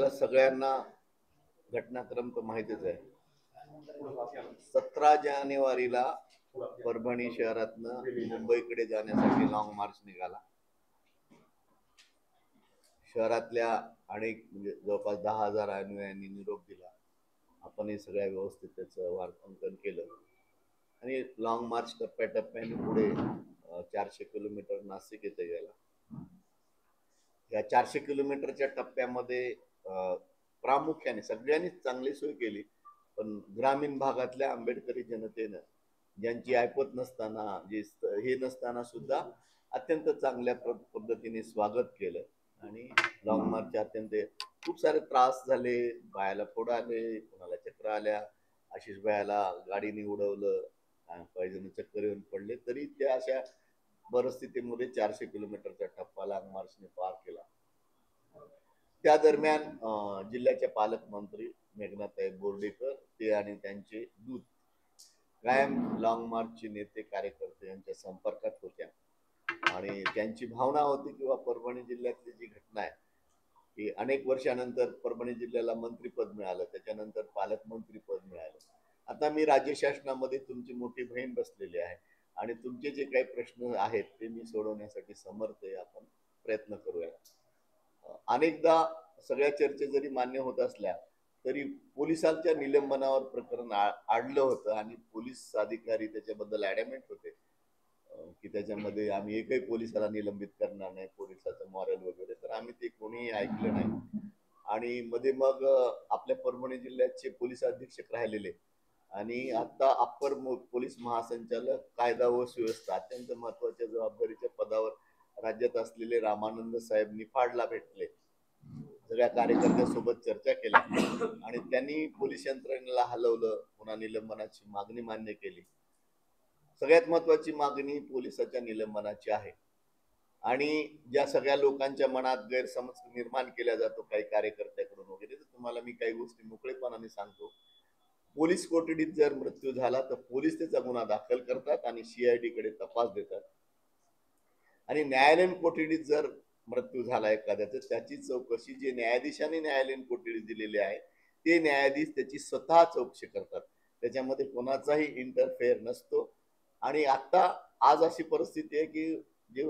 आपल्याला सगळ्यांना घटनाक्रम तर माहितीच आहे. 17 जानेवारीला परभणी शहरातनं मुंबईकडे जाण्यासाठी लॉंग मार्च निघाला. शहरातल्या अनेक म्हणजे जवळपास 10,000 अनुयायांनी निरोप दिला. आपणही सगळ्या व्यवस्थित त्याचं वार्तांकन केलं आणि लॉंग मार्च टप्प्याटप्प्याने पुढे 400 किलोमीटर नाशिक येथे गेला. या 400 किलोमीटरच्या टप्प्यामध्ये प्रामुख्याने सगळ्यांनीच चांगली सोय केली, पण ग्रामीण भागातल्या आंबेडकरी जनतेनं ज्यांची ऐपत नसताना जे हे नसताना सुद्धा अत्यंत चांगल्या पद्धतीने स्वागत केलं आणि लॉंग मार्चचे अत्यंत खूप सारे त्रास झाले. बायाला फोड आले, कोणाला चक्र आल्या, आशिष बायाला गाडीने उडवलं, काही जण चक्कर येऊन पडले, तरी त्या अशा परिस्थितीमध्ये 400 किलोमीटरचा टप्पा लॉंग मार्चने पार केला. त्या दरम्यान जिल्ह्याचे पालकमंत्री मेघनाताई बोर्डीकर ते आणि त्यांचे दूत कायम लॉंग मार्चचे नेते कार्यकर्ते यांच्या संपर्कात होत्या आणि त्यांची भावना होती किंवा परभणी जिल्ह्यातली जी घटना आहे की अनेक वर्षानंतर परभणी जिल्ह्याला मंत्रीपद मिळालं, त्याच्यानंतर पालकमंत्री पद मिळालं. आता मी राज्य शासनामध्ये तुमची मोठी बहीण बसलेली आहे आणि तुमचे जे काही प्रश्न आहेत ते मी सोडवण्यासाठी समर्थ आहे. आपण प्रयत्न करूया. अनेकदा सगळ्या चर्चा जरी मान्य होत असल्या तरी पोलिसांच्या निलंबनावर प्रकरण आडलं होतं आणि पोलीस अधिकारी त्याच्याबद्दल ॲडॅमेंट होते की त्याच्यामध्ये आम्ही एकही पोलिसाला निलंबित करणार नाही, पोलिसाचं मॉरल वगैरे, तर आम्ही ते कोणीही ऐकलं नाही. आणि मध्ये मग आपल्या परभणी जिल्ह्याचे पोलीस अधीक्षक राहिलेले आणि आता अप्पर पोलीस महासंचालक कायदा व सुव्यवस्था अत्यंत महत्वाच्या जबाबदारीच्या पदावर राज्यात असलेले रामानंद साहेब निफाडला भेटले, सगळ्या कार्यकर्त्यांसोबत चर्चा केल्या आणि त्यांनी पोलीस यंत्रणेला हलवलं, पुन्हा निलंबनाची मागणी मान्य केली. सगळ्यात महत्वाची मागणी पोलिसाच्या निलंबनाची आहे आणि ज्या सगळ्या लोकांच्या मनात गैरसमज निर्माण केला जातो काही कार्यकर्त्याकडून वगैरे, तर तुम्हाला मी काही गोष्टी मोकळेपणाने सांगतो. पोलीस कोठडीत जर मृत्यू झाला तर पोलीस त्याचा गुन्हा दाखल करतात आणि CID कडे तपास देतात आणि न्यायालयीन कोठडीत जर मृत्यू झाला एखाद्याचा त्याची चौकशी जे न्यायाधीशाने न्यायालयीन कोठडीत दिलेली आहे ते न्यायाधीश त्याची स्वतः चौकशी करतात, त्याच्यामध्ये कोणाचाही इंटरफेअर नसतो. आणि आता आज अशी परिस्थिती आहे की जे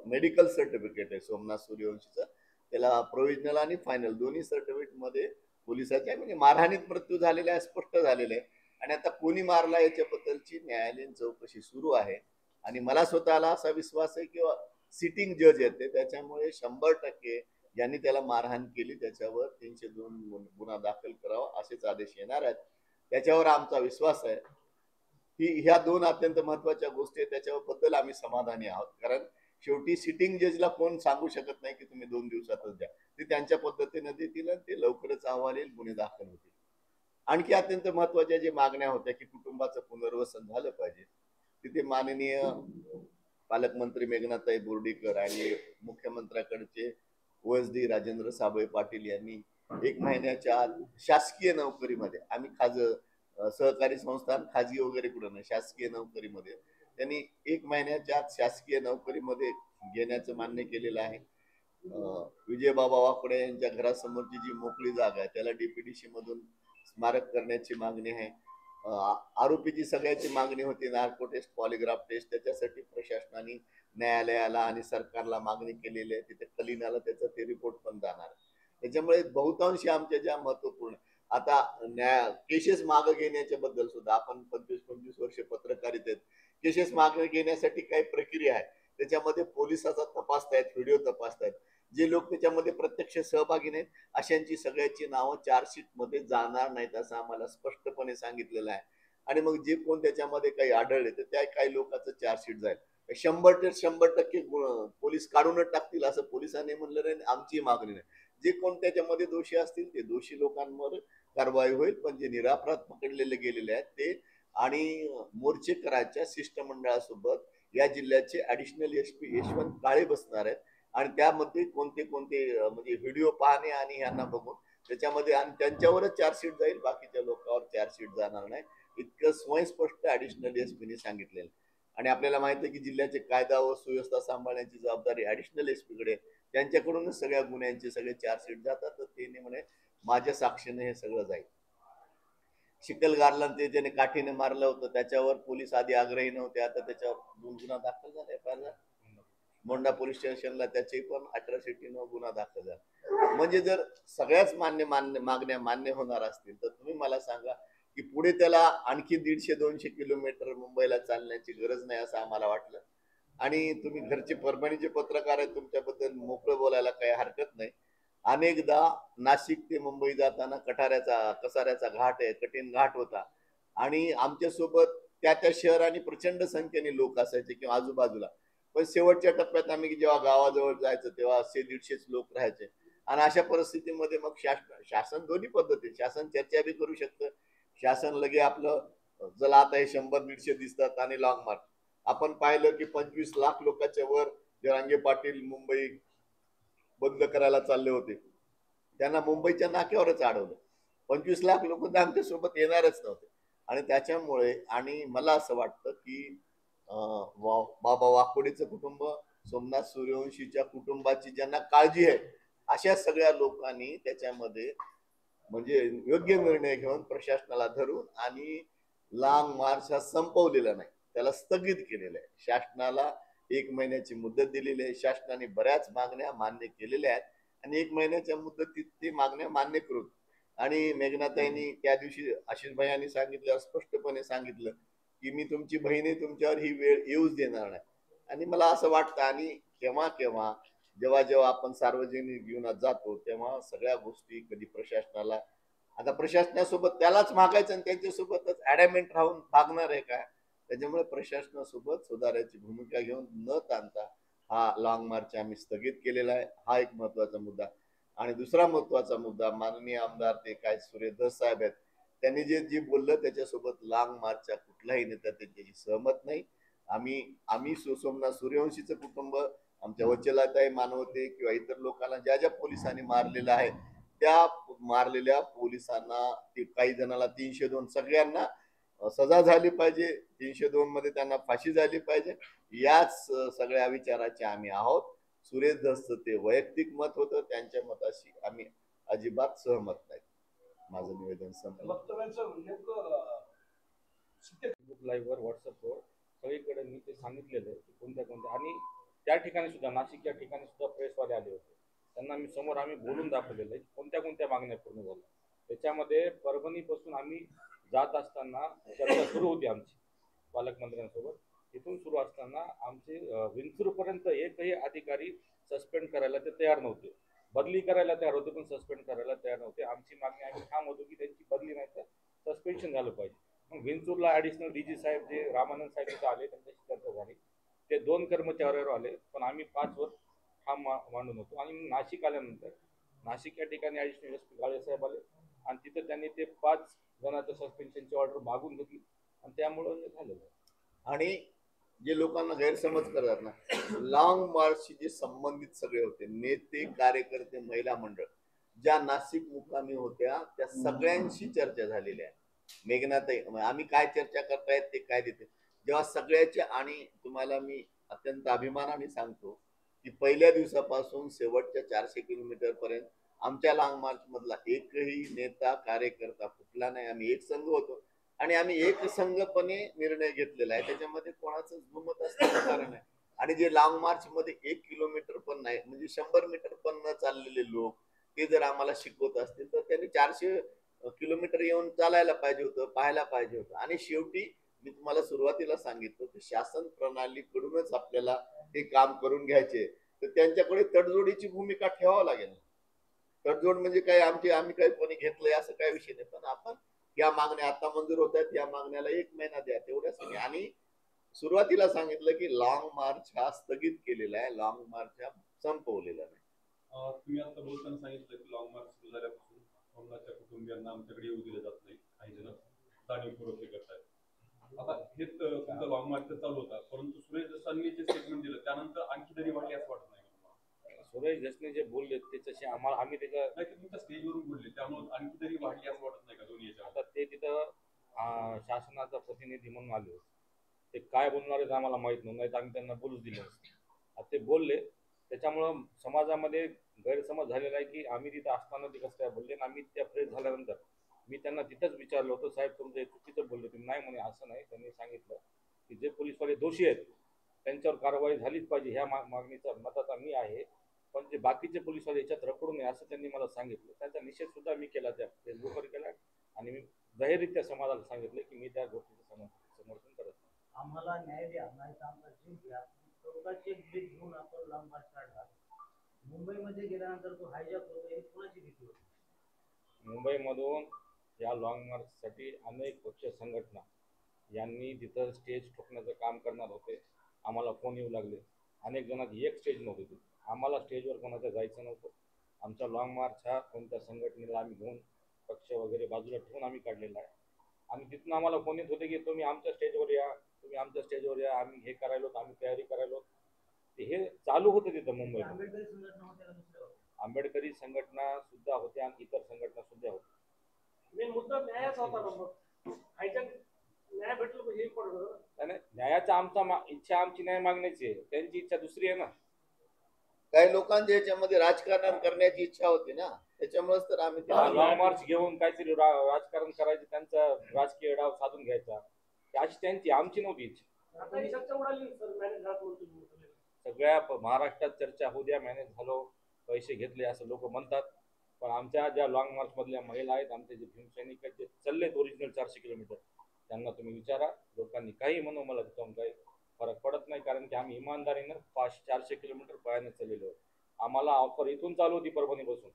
मेडिकल सर्टिफिकेट आहे सोमनाथ सूर्यवंशीचं, त्याला प्रोव्हिजनल आणि फायनल दोन्ही सर्टिफिकेट मध्ये पोलिसाच्या म्हणजे मारहाणीत मृत्यू झालेला आहे स्पष्ट झालेलं आहे आणि आता कोणी मारला याच्याबद्दलची न्यायालयीन चौकशी सुरू आहे. आणि मला स्वतःला असा विश्वास आहे की सिटिंग जज येते त्याच्यामुळे 100% ज्यांनी त्याला मारहाण केली त्याच्यावर 302 गुन्हा दाखल करावा असेच आदेश येणार आहेत, त्याच्यावर आमचा विश्वास आहे. ही ह्या दोन अत्यंत महत्वाच्या गोष्टी आहेत, त्याच्याबद्दल आम्ही समाधानी आहोत. कारण शेवटी सिटिंग जजला कोण सांगू शकत नाही की तुम्ही 2 दिवसातच द्या, ते त्यांच्या पद्धतीने देतील आणि ते लवकरच अहवाल येईल, गुन्हे दाखल होतील. आणखी अत्यंत महत्वाच्या जे मागण्या होत्या की कुटुंबाचं पुनर्वसन झालं पाहिजे, तिथे माननीय पालकमंत्री मेघनाताई बोर्डीकर आणि मुख्यमंत्र्याकडचे OSD राजेंद्र साबळे पाटील यांनी 1 महिन्याच्या आत शासकीय नोकरीमध्ये, आम्ही सहकारी संस्थान खाजगी वगैरे कुठं नाही, शासकीय नोकरीमध्ये त्यांनी 1 महिन्याच्या आत शासकीय नोकरीमध्ये घेण्याचं मान्य केलेलं आहे. विजयबाबा वाकडे यांच्या घरासमोरची जी मोकळी जागा आहे त्याला DPDC मधून स्मारक करण्याची मागणी आहे. आरोपीची सगळ्याची मागणी होती नार्को टेस्ट, पॉलिग्राफ टेस्ट, त्याच्यासाठी प्रशासनाने न्यायालयाला आणि सरकारला मागणी केलेली आहे. तिथे कलिनाला त्याचा ते रिपोर्ट पण जाणार. त्याच्यामुळे बहुतांशी आमच्या ज्या महत्वपूर्ण आता केसेस मागे घेण्याच्या बद्दल सुद्धा आपण 25-25 वर्ष पत्रकारितेत केसेस मागे घेण्यासाठी काही प्रक्रिया आहे, त्याच्यामध्ये पोलिसाचा तपासतायत, व्हिडिओ तपासतायत, जे लोक त्याच्यामध्ये प्रत्यक्ष सहभागी नाहीत अशांची सगळ्याची नावं चार्जशीट मध्ये जाणार नाहीत असं आम्हाला स्पष्टपणे सांगितलेलं आहे. आणि मग जे कोण त्याच्यामध्ये काही आढळले तर त्या काही लोकांचं चार्जशीट जाईल. 100% पोलीस काढूनच टाकतील असं पोलिसांनी म्हणलं नाही, आमची मागणी नाही. जे कोण त्याच्यामध्ये दोषी असतील ते दोषी लोकांवर कारवाई होईल, पण जे निरापराध पकडलेले गेलेले आहेत ते आणि मोर्चेकरांच्या शिष्टमंडळासोबत या जिल्ह्याचे ॲडिशनल SP यशवंत काळे बसणार आहेत आणि त्यामध्ये कोणते कोणते म्हणजे व्हिडिओ पाहणे आणि यांना बघून त्याच्यामध्ये आणि त्यांच्यावरच चार्जशीट जाईल, बाकीच्या लोकांवर चार्जशीट जाणार नाही, इतकं स्वयंस्पष्ट ॲडिशनल SP सांगितलेलं. आणि आपल्याला माहिती आहे की जिल्ह्याचे कायदा व सुव्यवस्था सांभाळण्याची जबाबदारी ॲडिशनल SP कडे, त्यांच्याकडूनच सगळ्या गुन्ह्यांचे सगळे चार्जशीट जातात. तर ते म्हणे माझ्या साक्षीने हे सगळं जाईल. चिखलगारला ते ज्याने काठीने मारलं होतं त्याच्यावर पोलीस आधी आग्रही नव्हते, आता त्याच्यावर गुन्हा दाखल झाला, एफआयआर. मोंढा पोलीस स्टेशनला त्याचे पण अट्रॉसिटीनं गुन्हा दाखल झाला. म्हणजे जर सगळ्याच मागण्या मान्य होणार असतील तर तुम्ही मला सांगा की पुढे त्याला आणखी 150-200 किलोमीटर मुंबईला चालण्याची गरज नाही असं आम्हाला वाटलं. आणि तुम्ही घरचे परभणीचे पत्रकार आहेत, तुमच्याबद्दल मोकळं बोलायला काही हरकत नाही. अनेकदा नाशिक ते मुंबई जाताना कसाऱ्याचा घाट आहे, कठीण घाट होता आणि आमच्यासोबत त्या शहराने प्रचंड संख्येने लोक असायचे किंवा आजूबाजूला. पण शेवटच्या टप्प्यात आम्ही जेव्हा गावाजवळ जायचं तेव्हा 100-150 लोक राहायचे. आणि अशा परिस्थितीमध्ये मग शासन दोन्ही पद्धती, शासन चर्चा बी करू शकतं. शासन लगे आपलं चला आता हे 100-150 दिसतात आणि लॉंग मार्च. आपण पाहिलं की 25 लाख लोकांच्या वर जरांगे पाटील मुंबई बंद करायला चालले होते, त्यांना मुंबईच्या नाक्यावरच अडवलं. 25 लाख लोक तर आमच्या सोबत येणारच नव्हते. आणि त्याच्यामुळे आणि मला असं वाटतं की बाबा वाकोडीचं कुटुंब, सोमनाथ सूर्यवंशीच्या कुटुंबाची ज्यांना काळजी आहे अशा सगळ्या लोकांनी त्याच्यामध्ये म्हणजे योग्य निर्णय घेऊन प्रशासनाला धरून आणि लाँग मार्च हा संपवलेला नाही, त्याला स्थगित केलेलं आहे. शासनाला 1 महिन्याची मुदत दिलेली आहे. शासनाने बऱ्याच मागण्या मान्य केलेल्या आहेत आणि 1 महिन्याच्या मुदतीत ती मागण्या मान्य करून. आणि मेघनाताईंनी त्या दिवशी आशिष भैयांनी सांगितलं, स्पष्टपणे सांगितलं की मी तुमची बहिणी तुमच्यावर ही वेळ येऊच देणार नाही. आणि मला असं वाटतं आणि केव्हा केव्हा जेव्हा जेव्हा आपण सार्वजनिक जीवनात जातो तेव्हा सगळ्या गोष्टी कधी प्रशासनाला, आता प्रशासनासोबत त्यालाच मागायचं आणि त्यांच्यासोबतच ऍडॅमेंट राहून भागणार आहे का? त्याच्यामुळे प्रशासनासोबत सुधारायची भूमिका घेऊन न ताणता हा लॉंग मार्च आम्ही स्थगित केलेला आहे. हा एक महत्वाचा मुद्दा. आणि दुसरा महत्वाचा मुद्दा, माननीय आमदार ते काय सुरेश धस साहेब आहेत, त्यांनी जे जे बोललं त्याच्यासोबत लॉंग मार्चच्या कुठलाही नेता त्याच्याशी सहमत नाही. आम्ही आम्ही सोमनाथ सूर्यवंशीचं कुटुंब, आमच्या वचलाताई मानवते किंवा इतर लोकांना ज्या ज्या पोलिसांनी मारलेलं आहे त्या मारलेल्या पोलिसांना, ते काही जणांना 302 सगळ्यांना सजा झाली पाहिजे. 302 मध्ये त्यांना फाशी झाली पाहिजे. याच सगळ्या विचाराचे आम्ही आहोत. सुरेश धसचं ते वैयक्तिक मत होतं, त्यांच्या मताशी आम्ही अजिबात सहमत नाही. माझं निवेदन संपलं. फेसबुक लाईव्हवर, व्हॉट्सअपवर सगळीकडे मी ते सांगितलेलं आहे की कोणत्या कोणत्या, आणि त्या ठिकाणी सुद्धा नाशिक या ठिकाणी सुद्धा प्रेसवाले आले होते, त्यांना मी समोर आम्ही बोलून दाखवलेलं आहे कोणत्या कोणत्या मागण्या पूर्ण झाल्या. त्याच्यामध्ये परभणीपासून आम्ही जात असताना चर्चा सुरू होती आमची पालकमंत्र्यांसोबत. तिथून सुरू असताना आमचे विंचूरपर्यंत एकही अधिकारी सस्पेंड करायला ते तयार नव्हते. बदली करायला तयार होते पण सस्पेंड करायला तयार नव्हते. आमची मागणी आम्ही ठाम होतो की त्यांची बदली नाही तर सस्पेन्शन झालं पाहिजे. मग विंचूरला ॲडिशनल डीजी साहेब जे रामानंद साहेब तिथं आले, त्यांच्याशी चर्चा झाली. ते 2 कर्मचाऱ्यावर आले पण आम्ही 5 वर ठाम मांडून होतो. आणि नाशिक आल्यानंतर नाशिक या ठिकाणी ॲडिशनल एस पी गाळे साहेब आले आणि तिथं त्यांनी ते 5 जणांचं सस्पेन्शनची ऑर्डर मागून घेतली आणि त्यामुळं हे झालेलं आहे. आणि जे लोकांना गैरसमज करतात ना, लॉंग मार्चशी जे संबंधित सगळे होते नेते, कार्यकर्ते, महिला मंडळ ज्या नाशिक मुक्कामी होत्या त्या सगळ्यांशी चर्चा झालेली आहे. मेघनाताई आम्ही काय चर्चा करतायत ते काय देते जेव्हा सगळ्याचे. आणि तुम्हाला मी अत्यंत अभिमानाने सांगतो की पहिल्या दिवसापासून शेवटच्या 400 किलोमीटर पर्यंत आमच्या लॉंग मार्च मधला एकही नेता कार्यकर्ता फुटला नाही. आम्ही एक संघ होतो आणि आम्ही एक संघपणे निर्णय घेतलेला आहे, त्याच्यामध्ये कोणाचं दुमत असण्याचं कारण आहे. आणि जे लॉंग मार्च मध्ये 1 किलोमीटर पण नाही, म्हणजे 100 मीटर पण न चाललेले लोक ते जर आम्हाला शिकवत असतील तर त्यांनी 400 किलोमीटर येऊन चालायला पाहिजे होतं, पाहायला पाहिजे होतं. आणि शेवटी मी तुम्हाला सुरुवातीला सांगितलं की शासन प्रणालीकडूनच आपल्याला हे काम करून घ्यायचे, तर त्यांच्याकडे तडजोडीची भूमिका ठेवावं लागेल. तडजोड म्हणजे काय, आम्ही काही कोणी घेतलंय असं काही विषय नाही, पण आपण या मागण्या आता मंजूर होत आहेत, या मागण्याला 1 महिना द्या तेवढ्याच. आणि सुरुवातीला सांगितलं की लॉंग मार्च हा स्थगित केलेला आहे, लॉंग मार्च हा संपवलेला नाही. तुम्ही आता बोलताना सांगितलं की लॉंग मार्च सुरू झाल्यापासून सोमनाथच्या कुटुंबियांना आमच्याकडे येऊ दिलं जात नाही, काही जण जाणीवपूर्वक हे करतायत. आता हेच तुमचा लॉंग मार्च चालू होता, परंतु सुरेश दसांनी जे स्टेटमेंट दिलं त्यानंतर आणखी तरी वाढली असं वाटत नाही का? सुरेश दसने जे बोलले त्याच्याशी आम्हाला, आम्ही त्याच्या नाही, तुमच्या स्टेजवरून बोलले त्यामुळे आणखी तरी वाढली असं वाटत नाही का दोन्ही याच्या? आता ते तिथं शासनाचा प्रतिनिधी म्हणून आले होते, ते काय बोलणार आहेत आम्हाला माहित नाही तर आम्ही त्यांना बोलूच दिले नसते. आता ते बोलले त्याच्यामुळं समाजामध्ये गैरसमज झालेला आहे की आम्ही तिथं असताना ते कसं काय बोलले, आणि आम्ही त्या प्रेस झाल्यानंतर मी त्यांना तिथंच विचारलं होतं, साहेब तुमचं हे चुकीचं बोलले तुम्ही. नाही म्हणे, असं नाही. त्यांनी सांगितलं की जे पोलीसवाले दोषी आहेत त्यांच्यावर कारवाई झालीच पाहिजे, ह्या मागणीचा मताचा मी आहे. पण जे बाकीचे पोलीसवाले याच्यात रखडू नये असं त्यांनी मला सांगितलं. त्यांचा निषेध सुद्धा मी केला, त्या फेसबुकवर केला, आणि मी जाहीररित्या समाजाला सांगितलं की मी त्या गोष्टीचं समर्थन करत नाही. आम्हाला न्याय द्या, नाही तर आमचा जीव घ्या. चौकाचे ब्रिज घेऊन आपण लांब मार्च काढला. मुंबईमध्ये गेल्यानंतर तो हायजॅक होतो, ही कोणाची भीती होती? मुंबईमधून या लॉंग मार्चसाठी अनेक पक्ष संघटना यांनी तिथं स्टेज ठोकण्याचं काम करणार होते. आम्हाला फोन येऊ लागले. अनेक जणांची एक स्टेज नव्हती तिथे. आम्हाला स्टेजवर कोणाचं जायचं नव्हतं. आमचा लॉंग मार्च हा कोणत्या संघटनेला आम्ही घेऊन पक्ष वगैरे बाजूला ठेवून आम्ही काढलेला आहे. आणि तिथून आम्हाला फोन येत होते की तुम्ही आमच्या स्टेजवर या, तुम्ही आमच्या स्टेजवर या, आम्ही हे करायलो, आम्ही तयारी करायलो. हे चालू होतं तिथं मुंबईत. आंबेडकरी संघटना होत्या का दुसऱ्या होत्या? आंबेडकरी संघटना सुद्धा होत्या आणि इतर संघटना सुद्धा होत्या. मेन मुद्दा न्यायाचा होता ना. मग हायजॅक न्याय भेटलं पाहिजे हे पडलं. नाही, न्यायाचा आमचा इच्छा आमची न्याय मागण्याची आहे, त्यांची इच्छा दुसरी आहे ना. काही लोकांच्या याच्यामध्ये राजकारण करण्याची इच्छा होती ना, त्याच्यामुळेच तर आम्ही लॉंग मार्च घेऊन काहीतरी राजकारण करायचं, त्यांचा राजकीय डाव साधून घ्यायचा, अशी त्यांची, आमची नव्हती इच्छा. आता ही चर्चा उडाली सर, मॅनेज झाला म्हणतो तुम्ही. सगळ्या महाराष्ट्रात चर्चा होऊ द्या, मॅनेज झालो, पैसे घेतले असं लोक म्हणतात. पण आमच्या ज्या लॉंग मार्च मधल्या महिला आहेत, आमचे जे भीमसैनिक आहेत, जे चाललेत ओरिजिनल 400 किलोमीटर, त्यांना तुम्ही विचारा. लोकांनी काही म्हणू, मला तिथून काही फरक पडत नाही, कारण की आम्ही इमानदारीनं 400 किलोमीटर पायाने चाललेलो आहोत. आम्हाला ऑफर इथून चालू होती परभणीपासून,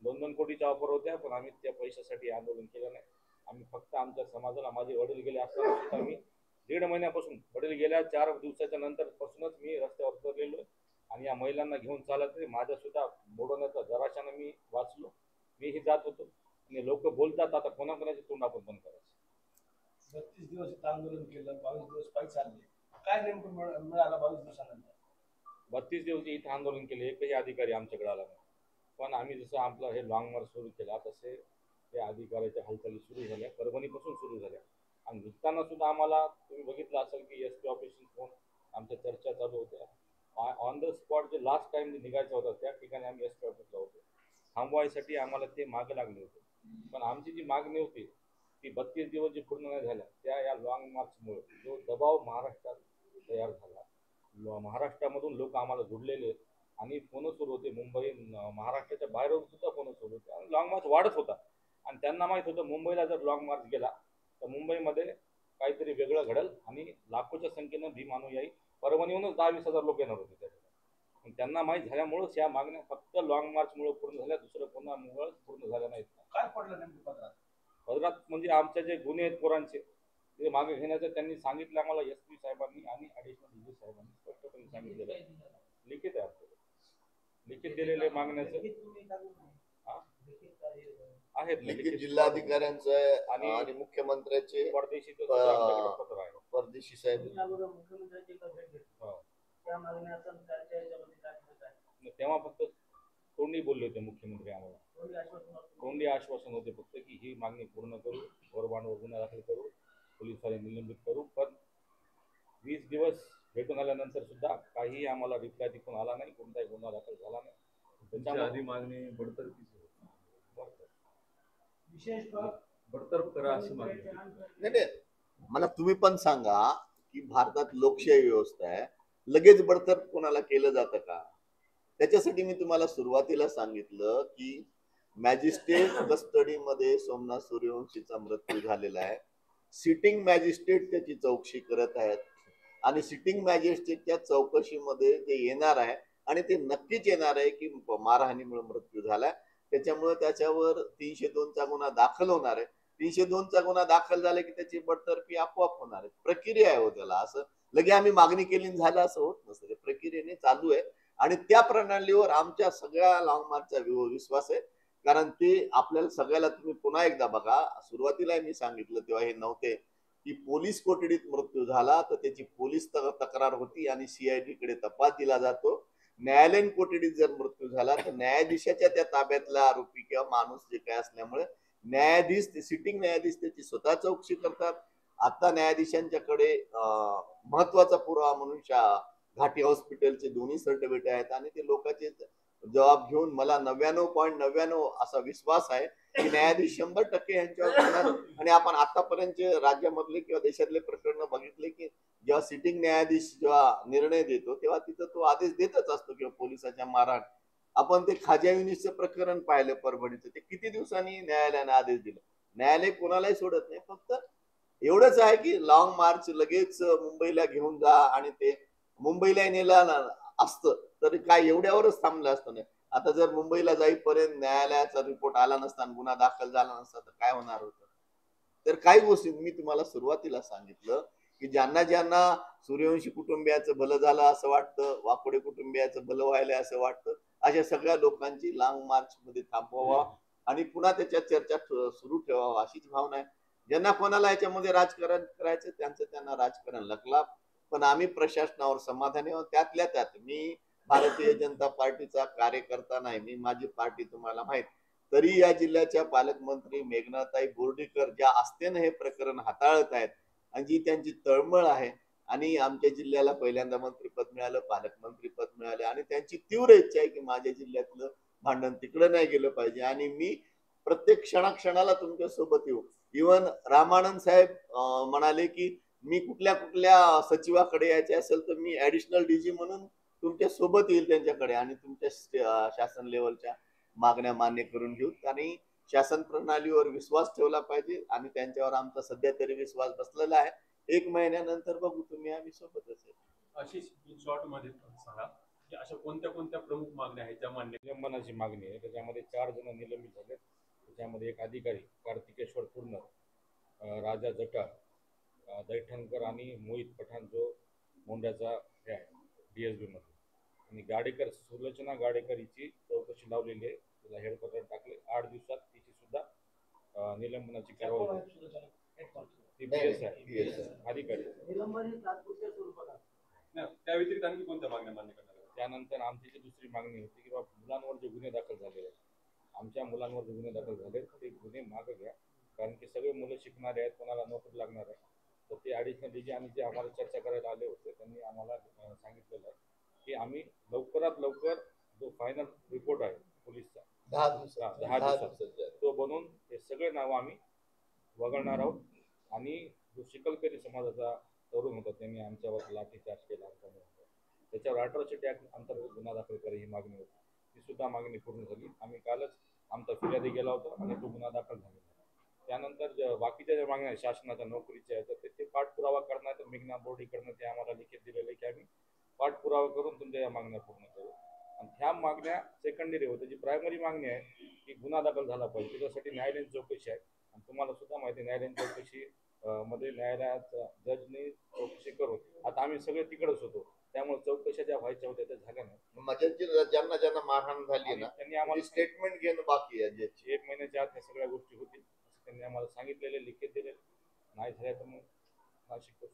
2-2 कोटीच्या ऑफर होत्या, पण आम्ही त्या पैशासाठी आंदोलन केलं नाही. आम्ही फक्त आमच्या समाजाला, माझे वडील गेले असताना सुद्धा मी 1.5 महिन्यापासून, वडील गेल्या 4 दिवसाच्या नंतर पासूनच मी रस्त्यावर उतरलेलो आणि या महिलांना घेऊन चालत माझ्या सुद्धा बुडवण्याचा जराशानं मी वाचलो. मीही जात होतो. आणि लोक बोलतात, आता कोणाकोणाचे तोंड आपण बंद करायचं. 32 दिवस इथं आंदोलन केलं, 22 दिवस पायी चालले. काय नेमकं मिळालं 22 दिवसानंतर? 32 दिवस इथं आंदोलन केले, एकही अधिकारी आमच्याकडे आला नाही. पण आम्ही जसं आपलं हे लॉंग मार्च सुरू केला, तसे या अधिकाऱ्याच्या हालचाली सुरू झाल्या, परभणीपासून सुरू झाल्या. आणि निघताना सुद्धा आम्हाला, तुम्ही बघितलं असेल की SP ऑफिसशी फोन, आमच्या चर्चा चालू होत्या. ऑन द स्पॉट जे लास्ट टाइम निघायचा होता त्या ठिकाणी आम्ही SP ऑफिसला होतो. थांबवायसाठी आम्हाला ते मागे लागले होते. पण आमची जी मागणी होती ती 32 दिवस जी पूर्ण नाही झाल्या, त्या या लॉंग मार्चमुळे जो दबाव महाराष्ट्रात तयार झाला, महाराष्ट्रामधून लोक आम्हाला जुडलेले आहेत आणि फोन सुरू होते. मुंबई, महाराष्ट्राच्या बाहेरून सुद्धा फोन सुरू होते आणि लॉंग मार्च वाढत होता. आणि त्यांना माहीत होतं मुंबईला जर लॉंग मार्च गेला तर मुंबईमध्ये काहीतरी वेगळं घडेल आणि लाखोच्या संख्येनं भीम अनुयायी, परभणीहूनच 10-20 हजार लोक येणार होते त्या ठिकाणी. त्यांना माहीत झाल्यामुळेच या मागण्या फक्त लॉंग मार्चमुळे पूर्ण झाल्या, दुसरं कोणामुळे पूर्ण झाल्या नाहीत. काय पडलं नेमकं पदरात? पदरात म्हणजे आमचे जे गुन्हे आहेत पोरांचे ते मागे घेण्याचं त्यांनी सांगितलं आम्हाला. SP साहेबांनी आणि ॲडिशनल DG साहेबांनी स्पष्टपणे सांगितलेलं आहे. लिखित आहे आपल्याला, लिखित दिलेले मागण्याचं आहेत. लिखित जिल्हाधिकाऱ्यांचं आणि मुख्यमंत्र्याचे परदेशी आमच्याकडे पत्र आहे. परदेशी साहेब मुख्यमंत्र्यांची भेट घेतली, त्या मागण्या असेल त्यांच्या याच्यामध्ये काय फरक आहे? तेव्हा फक्त तोंडी बोलले होते मुख्यमंत्री आम्हाला, तोंडी आश्वासन होते फक्त की ही मागणी पूर्ण करू, वरबांडवर गुन्हा दाखल करू, पोलिसांनी निलंबित करू. पण 20 दिवस भेटून आल्यानंतर सुद्धा काही आम्हाला रिप्लाय तिथून आला नाही, कोणताही गुन्हा दाखल झाला नाही. त्याच्या आधी मागणी बडतर्फीची होती, विशेष बडतर्फ करा अशी मागणी. नाही, मला तुम्ही पण सांगा की भारतात लोकशाही व्यवस्था आहे, लगेच बडतर्फ कोणाला केलं जातं का? त्याच्यासाठी मी तुम्हाला सुरुवातीला सांगितलं की मॅजिस्ट्रेट कस्टडीमध्ये सोमनाथ सूर्यवंशीचा मृत्यू झालेला आहे. सिटिंग मॅजिस्ट्रेट त्याची चौकशी करत आहेत आणि सिटिंग मॅजिस्ट्रेटच्या चौकशीमध्ये ते येणार आहे आणि ते नक्कीच येणार आहे की मारहाणीमुळे मृत्यू झाला. त्याच्यामुळे त्याच्यावर 302चा गुन्हा दाखल होणार आहे. 302चा गुन्हा दाखल झाला की त्याची बडतर्फी आपोआप होणार आहे. प्रक्रिया आहे हो त्याला. असं लगे आम्ही मागणी केली झालं असं होत नसतं. ते प्रक्रियेने चालू आहे आणि त्या प्रणालीवर आमच्या सगळ्या लॉंग मार्चचा विश्वास आहे. कारण ते आपल्याला सगळ्याला, तुम्ही पुन्हा एकदा बघा, सुरुवातीला मी सांगितलं तेव्हा हे नव्हते की पोलीस कोठडीत मृत्यू झाला तर त्याची पोलीस तक्रार होती आणि CID कडे तपास दिला जातो. न्यायालयीन कोठडीत जर मृत्यू झाला तर न्यायाधीशाच्या त्या ताब्यातला आरोपी किंवा माणूस जे काय असल्यामुळे न्यायाधीश, सिटिंग न्यायाधीश त्याची स्वतः चौकशी करतात. आता न्यायाधीशांच्याकडे महत्वाचा पुरावा म्हणून घाटी हॉस्पिटलचे दोन्ही सर्टिफिकेट आहेत आणि ते लोकांचे जबाब घेऊन मला 99.99 असा विश्वास आहे की न्यायाधीश 100% यांच्यावर करणार. आणि आपण आतापर्यंत राज्यामधले किंवा देशातले प्रकरण बघितले की जेव्हा सिटिंग न्यायाधीश जेव्हा निर्णय देतो तेव्हा तिथं तो आदेश देतच असतो किंवा पोलिसाच्या मारहाण. आपण ते खाज्या युनिसचं प्रकरण पाहिलं परभणीचं, ते किती दिवसांनी न्यायालयाने आदेश दिला. न्यायालय कोणालाही सोडत नाही, फक्त एवढंच आहे की लॉंग मार्च लगेच मुंबईला घेऊन जा आणि ते मुंबईला नेलं असतं तर काय एवढ्यावरच थांबलं असतं. नाही आता जर मुंबईला जाईपर्यंत न्यायालयाचा रिपोर्ट आला नसता, गुन्हा दाखल झाला नसता तर काय होणार होतं. तर काही गोष्टी मी तुम्हाला सुरुवातीला सांगितलं की ज्यांना ज्यांना सूर्यवंशी कुटुंबियाचं भलं झालं असं वाटतं, वाकोडे कुटुंबियाचं भलं व्हायला असं वाटतं, अशा सगळ्या लोकांची लॉंग मार्च मध्ये थांबवावा आणि पुन्हा त्याच्यात चर्चा सुरू ठेवावा अशीच भावना आहे. ज्यांना कोणाला याच्यामध्ये राजकारण करायचं त्यांचं त्यांना राजकारण लकला, पण आम्ही प्रशासनावर समाधानी आहोत. त्यातल्या त्यात मी भारतीय जनता पार्टीचा कार्यकर्ता नाही, मी माझी पार्टी तुम्हाला माहित. तरी या जिल्ह्याच्या पालकमंत्री मेघनाताई बोर्डीकर ज्या आस्थेने हे प्रकरण हाताळत आहेत आणि जी त्यांची तळमळ आहे आणि आमच्या जिल्ह्याला पहिल्यांदा मंत्रीपद मिळालं, पालकमंत्रीपद मिळालं आणि त्यांची तीव्र इच्छा आहे की माझ्या जिल्ह्यातलं भांडण तिकडं नाही गेलं पाहिजे आणि मी प्रत्येक क्षणाक्षणाला तुमच्या सोबत येऊ. इवन रामानंद साहेब म्हणाले की मी कुठल्या कुठल्या सचिवाकडे यायचे असेल तर मी ऍडिशनल डीजी म्हणून तुमच्या सोबत येईल त्यांच्याकडे आणि तुमच्या शासन लेवलच्या मागण्या मान्य करून घेऊ. आणि शासन प्रणालीवर विश्वास ठेवला पाहिजे आणि त्यांच्यावर आमचा सध्या तरी विश्वास बसलेला आहे. 1 महिन्यानंतर बघू तुम्ही आम्ही सोबतच आहे. आशिष शॉर्ट मध्ये सांगा की अशा कोणत्या कोणत्या प्रमुख मागण्या आहेत ज्या मान्य निलंबनाची मागणी आहे. त्याच्यामध्ये 4 जण निलंबित झाले. त्याच्यामध्ये एक अधिकारी कार्तिकेश्वर पूर्ण, राजा जटाळ, दैठणकर आणि मोहित पठाण जो मोंड्याचा हे आहे DSB मध्ये, आणि गाडेकर सुलोचना गाडेकर हिची चौकशी लावलेली आहे. तिला हेडक्वार्टर टाकले. 8 दिवसात तिची सुद्धा निलंबनाची कारवाई होईल. ती PS आहे अधिकारी. निलंबन हे तात्पुरत्या स्वरूपात आहे. नाही, त्या व्यतिरिक्त आणखी कोणत्या मागण्या मान्य करणार आहेत? त्यानंतर आमची जी दुसरी मागणी होती की बाबा मुलांवर जे गुन्हे दाखल झालेले आहेत, आमच्या मुलांवर जे गुन्हे दाखल झाले ते गुन्हे मागे घ्या, कारण की सगळे मुलं शिकणारे आहेत, कोणाला नोकरी लागणार आहे. तर ते ॲडिशनल डीजी आणि जे आम्हाला चर्चा करायला आले होते त्यांनी आम्हाला सांगितलेलं आहे की आम्ही लवकरात लवकर जो फायनल रिपोर्ट आहे पोलीसचा 10 दिवसात 10 दिवसात तो बनवून हे सगळे नावं आम्ही वगळणार आहोत. आणि जो शिकलकरी समाजाचा तरुण होता त्यांनी आमच्यावर लाठीचार्ज केला आमच्यामुळे, त्याच्यावर 18 ॲक्ट अंतर्गत गुन्हा दाखल करा ही मागणी होती. ती सुद्धा मागणी पूर्ण झाली. आम्ही कालच आमचा फिर्यादी गेला होता आणि तो गुन्हा दाखल झालेला. त्यानंतर बाकीच्या ज्या मागण्या शासनाच्या नोकरीच्या आहेत तर ते पाठपुरावा करणार. तर मेघना बोर्डीकडनं ते आम्हाला लिखित दिलेलं की आम्ही पाठपुरावा करून तुमच्या या मागण्या पूर्ण करू. आणि ह्या मागण्या सेकंडरी होत्या. जी प्रायमरी मागणी आहे की गुन्हा दाखल झाला पाहिजे, त्याच्यासाठी न्यायालयीन चौकशी आहे. आणि तुम्हाला सुद्धा माहिती आहे न्यायालयीन चौकशी मध्ये न्यायालयात जजने चौकशी करून आता आम्ही सगळे तिकडच होतो, त्यामुळे चौकशा ज्या व्हायच्या होत्या त्या झाल्या नाही. माझ्या ज्यांना ज्यांना मारहाण झाली ना त्यांनी आम्हाला स्टेटमेंट घेणं बाकी आहे. 1 महिन्याच्या आत ह्या सगळ्या गोष्टी होतील असं त्यांनी आम्हाला सांगितलेले, लिखित दिलेले. नाही झाल्या तर मग नाशिक